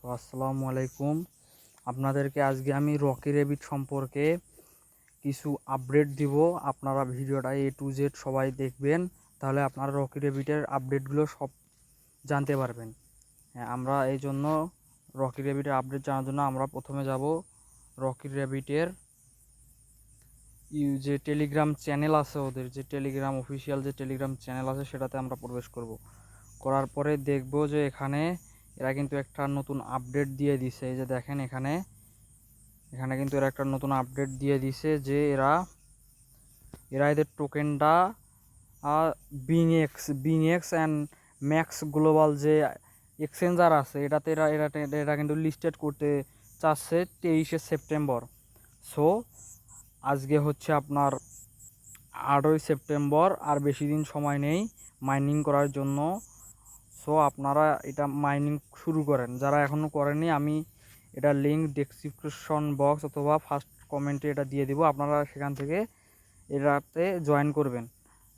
তো আসসালামু আলাইকুম। আপনাদেরকে আজকে আমি রকি র্যাবিট সম্পর্কে কিছু আপডেট দিব। আপনারা ভিডিওটা A to Z সবাই দেখবেন, তাহলে আপনারা রকি র্যাবিটের আপডেটগুলো সব জানতে পারবেন। হ্যাঁ, আমরা এই জন্য রকি র্যাবিটের আপডেট জানার জন্য আমরা প্রথমে যাব রকি র্যাবিটের যে টেলিগ্রাম চ্যানেল আছে, ওদের যে টেলিগ্রাম অফিসিয়াল যে টেলিগ্রাম চ্যানেল আছে সেটাতে আমরা প্রবেশ করব। করার পরে দেখব যে এখানে এরা কিন্তু একটা নতুন আপডেট দিয়ে দিছে। এই যে দেখেন এখানে কিন্তু এরা একটা নতুন আপডেট দিয়ে দিছে যে এরা এদের টোকেনটা বিংএক্স অ্যান্ড ম্যাক্স গ্লোবাল যে এক্সচেঞ্জার আছে এটাতে এরা কিন্তু লিস্টেড করতে চাচ্ছে 23শে সেপ্টেম্বর। সো আজকে হচ্ছে আপনার 8ই সেপ্টেম্বর, আর বেশি দিন সময় নেই মাইনিং করার জন্য। সো আপনারা এটা মাইনিং শুরু করেন, যারা এখনও করেননি। আমি এটা লিঙ্ক ডেসক্রিপশন বক্স অথবা ফার্স্ট কমেন্টে এটা দিয়ে দিব, আপনারা সেখান থেকে এটাতে জয়েন করবেন।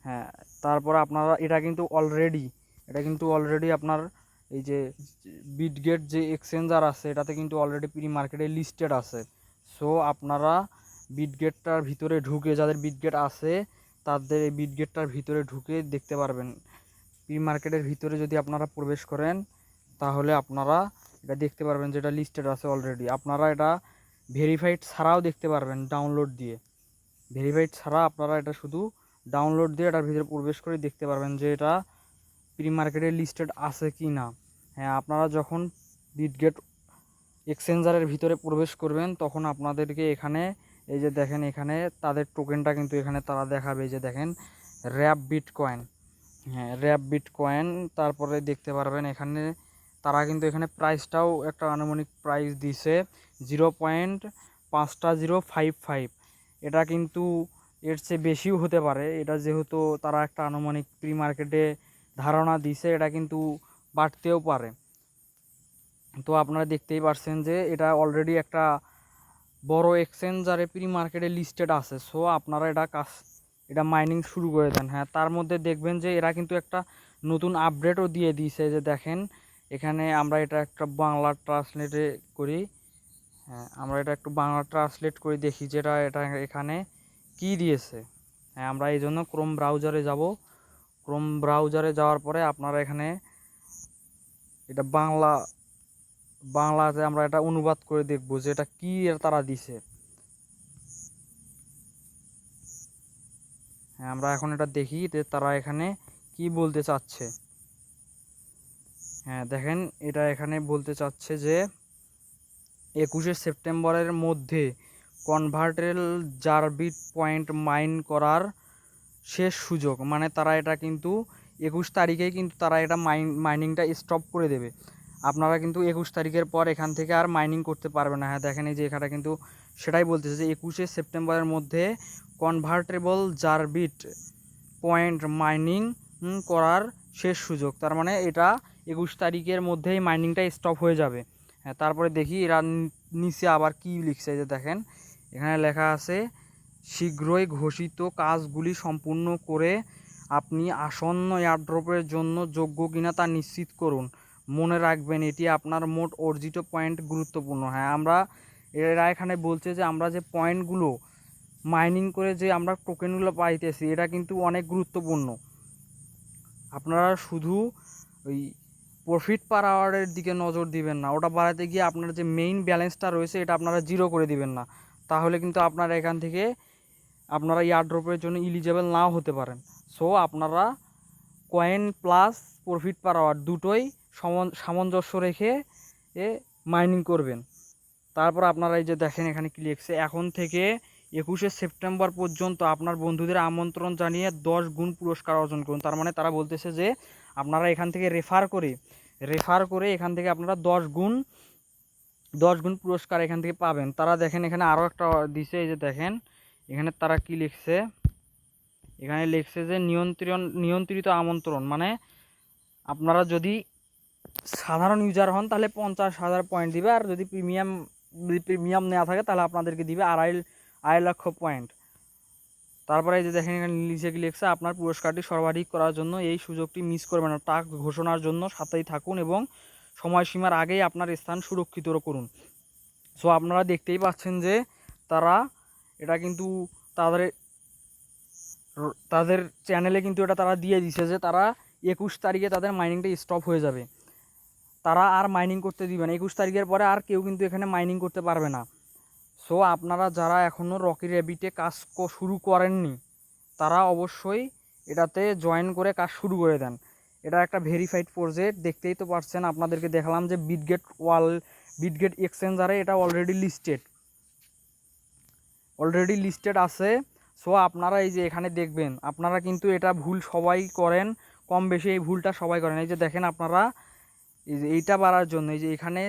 হ্যাঁ, তারপর আপনারা এটা কিন্তু অলরেডি আপনার এই যে বিটগেট যে এক্সচেঞ্জার আছে এটাতে কিন্তু অলরেডি প্রি মার্কেটে লিস্টেড আছে। সো আপনারা বিটগেটটার ভিতরে ঢুকে, যাদের বিটগেট আছে তাদের এই বিটগেটটার ভিতরে ঢুকে দেখতে পারবেন। প্রি মার্কেটের ভিতরে যদি আপনারা প্রবেশ করেন তাহলে আপনারা এটা দেখতে পারবেন যেটা লিস্টেড আছে অলরেডি। আপনারা এটা ভেরিফাইড ছাড়াও দেখতে পারবেন ডাউনলোড দিয়ে। ভেরিফাইড ছাড়া আপনারা এটা শুধু ডাউনলোড দিয়ে এটার ভিতরে প্রবেশ করে দেখতে পারবেন যে এটা প্রি মার্কেটে লিস্টেড আছে কি না। হ্যাঁ, আপনারা যখন বিটগেট এক্সচেঞ্জারের ভিতরে প্রবেশ করবেন তখন আপনাদেরকে এখানে এই যে দেখেন এখানে তাদের টোকেনটা কিন্তু এখানে তারা দেখাবে। এই যে দেখেন র্যাপ বিটকয়েন। হ্যাঁ, র্যাপ বিটকয়েন। তারপরে দেখতে পারবেন এখানে তারা কিন্তু এখানে প্রাইসটাও একটা আনুমানিক প্রাইস দিছে 0.5055। এটা কিন্তু এর চেয়ে বেশিও হতে পারে। এটা যেহেতু তারা একটা আনুমানিক প্রি মার্কেটে ধারণা দিছে, এটা কিন্তু বাড়তেও পারে। তো আপনারা দেখতেই পারছেন যে এটা অলরেডি একটা বড় এক্সচেঞ্জারে প্রি মার্কেটে লিস্টেড আছে। সো আপনারা এটা মাইনিং শুরু করে দেন। হ্যাঁ, তার মধ্যে দেখবেন যে এরা কিন্তু একটা নতুন আপডেটও দিয়ে দিয়েছে। যে দেখেন এখানে আমরা এটা একটা বাংলা ট্রান্সলেটে করি। হ্যাঁ, আমরা এটা একটু বাংলা ট্রান্সলেট করে দেখি যেটা এটা এখানে কি দিয়েছে। হ্যাঁ, আমরা এই জন্য ক্রোম ব্রাউজারে যাব। ক্রোম ব্রাউজারে যাওয়ার পরে আপনারা এখানে এটা বাংলাতে আমরা এটা অনুবাদ করে দেখব যে এটা কি তারা দিছে। হ্যাঁ, আমরা এখন এটা দেখি যে তারা এখানে কি বলতে চাচ্ছে। হ্যাঁ, দেখেন এটা এখানে বলতে চাচ্ছে যে 21শে সেপ্টেম্বরের মধ্যে কনভার্টেবল জারবিট পয়েন্ট মাইন করার শেষ সুযোগ। মানে তারা এটা কিন্তু 21 তারিখেই কিন্তু তারা এটা মাইনিংটা স্টপ করে দেবে। আপনারা কিন্তু 21 তারিখের পর এখান থেকে আর মাইনিং করতে পারবেন না। হ্যাঁ, দেখেন এই যে এখানে কিন্তু সেটাই বলতেছে যে 21শে সেপ্টেম্বরের মধ্যে কনভার্টেবল জারবিট পয়েন্ট মাইনিং করার শেষ সুযোগ। তার মানে এটা 21 তারিখের মধ্যেই মাইনিংটা স্টপ হয়ে যাবে। হ্যাঁ, তারপরে দেখি এরা নিচে আবার কি লিখছে। যে দেখেন এখানে লেখা আছে শীঘ্রই ঘোষিত কাজগুলি সম্পূর্ণ করে আপনি আসন্ন এয়ারড্রপের জন্য যোগ্য কিনা তা নিশ্চিত করুন। মনে রাখবেন এটি আপনার মোট অর্জিত পয়েন্ট গুরুত্বপূর্ণ। হ্যাঁ, এরা এখানে বলছে যে আমরা যে পয়েন্টগুলো মাইনিং করে যে আমরা টোকেনগুলো পাইতেছি এটা কিন্তু অনেক গুরুত্বপূর্ণ। আপনারা শুধু ওই প্রফিট পার আওয়ারের দিকে নজর দিবেন না, ওটা বাড়াতে গিয়ে আপনার যে মেইন ব্যালেন্সটা রয়েছে এটা আপনারা জিরো করে দিবেন না, তাহলে কিন্তু আপনারা এখান থেকে আপনারা এয়ারড্রপের জন্য এলিজেবল নাও হতে পারেন। সো আপনারা coin plus profit per hour দুটোই সামঞ্জস্য রেখে মাইনিং করবেন। তারপর আপনারা এই যে দেখেন এখানে কি লিখছে, এখন থেকে 21শে সেপ্টেম্বর পর্যন্ত আপনার বন্ধুদের আমন্ত্রণ জানিয়ে 10 গুণ পুরস্কার অর্জন করুন। তার মানে তারা বলতেছে যে আপনারা এখান থেকে রেফার করে এখান থেকে আপনারা 10 গুণ পুরস্কার এখান থেকে পাবেন। তারা দেখেন এখানে আরও একটা দিছে। এই যে দেখেন এখানে তারা কি লিখছে, এখানে লিখছে যে নিয়ন্ত্রিত আমন্ত্রণ। মানে আপনারা যদি সাধারণ ইউজার হন তাহলে 50,000 পয়েন্ট দিবে, আর যদি প্রিমিয়াম নেওয়া থাকে তাহলে আপনাদেরকে দিবে 2.5 লক্ষ পয়েন্ট। তারপরে এই যে দেখেন এখানে নিচে কি লিখছে, আপনার পুরস্কারটি সর্বাধিক করার জন্য এই সুযোগটি মিস করবেন না। টাস্ক ঘোষণার জন্য সাথেই থাকুন এবং সময়সীমার আগেই আপনার স্থান সুরক্ষিত করুন। সো আপনারা দেখতেই পাচ্ছেন যে তারা এটা কিন্তু তাদের তাদের চ্যানেলে কিন্তু এটা তারা দিয়ে দিছে যে তারা 21 তারিখে তাদের মাইনিংটা স্টপ হয়ে যাবে, তারা আর মাইনিং করতে দিবে না। 21 তারিখের পরে আর কেউ কিন্তু এখানে মাইনিং করতে পারবে না। সো আপনারা যারা এখনও রকি র্যাবিটে কাজ শুরু করেননি তারা অবশ্যই এটাতে জয়েন করে কাজ শুরু করে দেন। এটা একটা ভেরিফাইড প্রজেক্ট, দেখতেই তো পারছেন, আপনাদেরকে দেখালাম যে বিটগেট এক্সচেঞ্জারে এটা অলরেডি লিস্টেড আছে। সো আপনারা এই যে এখানে দেখবেন, আপনারা কিন্তু এটা ভুল সবাই করেন, কম বেশি এই ভুলটা সবাই করেন। এই যে দেখেন আপনারা এই যে এইটা বাড়ার জন্য এই যে এখানে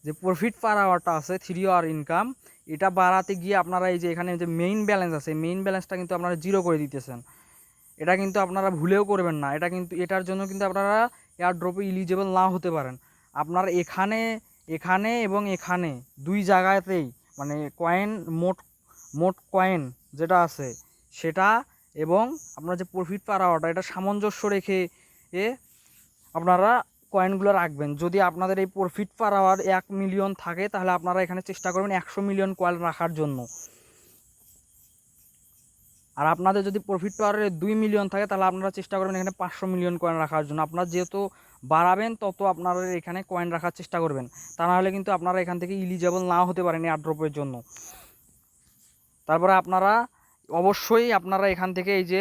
যে প্রফিট পার আওয়ারটা আছে 3 আওয়ার ইনকাম, এটা বাড়াতে গিয়ে আপনারা এই যে এখানে যে মেইন ব্যালেন্স আছে, মেইন ব্যালেন্সটা কিন্তু আপনারা 0 করে দিতেছেন। এটা কিন্তু আপনারা ভুলেও করবেন না। এটার জন্য কিন্তু আপনারা এয়ারড্রপে ইলিজিবল না হতে পারেন। আপনার এখানে এবং এখানে 2 জায়গাতেই মানে মোট কয়েন যেটা আছে সেটা এবং আপনার যে প্রফিট পার আওয়ারটা, এটা সামঞ্জস্য রেখে আপনারা কয়েনগুলো রাখবেন। যদি আপনাদের এই প্রফিট পার আওয়ার 1 মিলিয়ন থাকে তাহলে আপনারা এখানে চেষ্টা করবেন 100 মিলিয়ন কয়েন রাখার জন্য। আর আপনাদের যদি প্রফিট পাওয়ারে 2 মিলিয়ন থাকে তাহলে আপনারা চেষ্টা করবেন এখানে 500 মিলিয়ন কয়েন রাখার জন্য। আপনারা যত বাড়াবেন তত আপনারা এখানে কয়েন রাখার চেষ্টা করবেন, তা নাহলে কিন্তু আপনারা এখান থেকে ইলিজিবল নাও হতে পারেন এয়ারড্রপের জন্য। তারপরে আপনারা অবশ্যই আপনারা এখান থেকে এই যে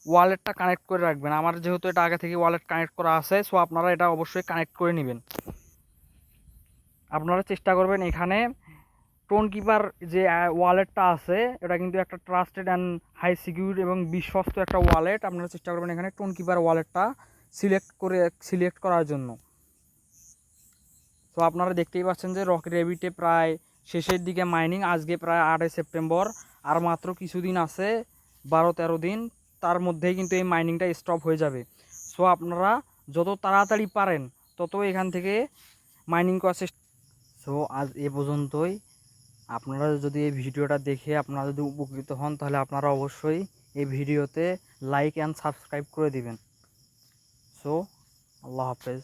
ওয়ালেটটা কানেক্ট করে রাখবেন। আমার যেহেতু এটা আগে থেকে ওয়ালেট কানেক্ট করা আছে, সো আপনারা এটা অবশ্যই কানেক্ট করে নেবেন। আপনারা চেষ্টা করবেন এখানে টোন কিপার যে ওয়ালেটটা আছে এটা কিন্তু একটা ট্রাস্টেড অ্যান্ড হাই সিকিউর এবং বিশ্বস্ত একটা ওয়ালেট। আপনারা চেষ্টা করবেন এখানে টোন কিপার ওয়ালেটটা সিলেক্ট করার জন্য। তো আপনারা দেখতেই পাচ্ছেন যে রকি র্যাবিটে প্রায় শেষের দিকে মাইনিং, আজকে প্রায় 8 সেপ্টেম্বর, আর মাত্র কিছুদিন আছে, 12-13 দিন, তার মধ্যেই কিন্তু এই মাইনিংটা স্টপ হয়ে যাবে। সো আপনারা যত তাড়াতাড়ি পারেন তত এখান থেকে মাইনিং করার চেষ্টা। সো আজ এ পর্যন্তই। আপনারা যদি এই ভিডিওটা দেখে আপনারা যদি উপকৃত হন তাহলে আপনারা অবশ্যই এই ভিডিওতে লাইক অ্যান্ড সাবস্ক্রাইব করে দিবেন। সো আল্লাহ হাফেজ।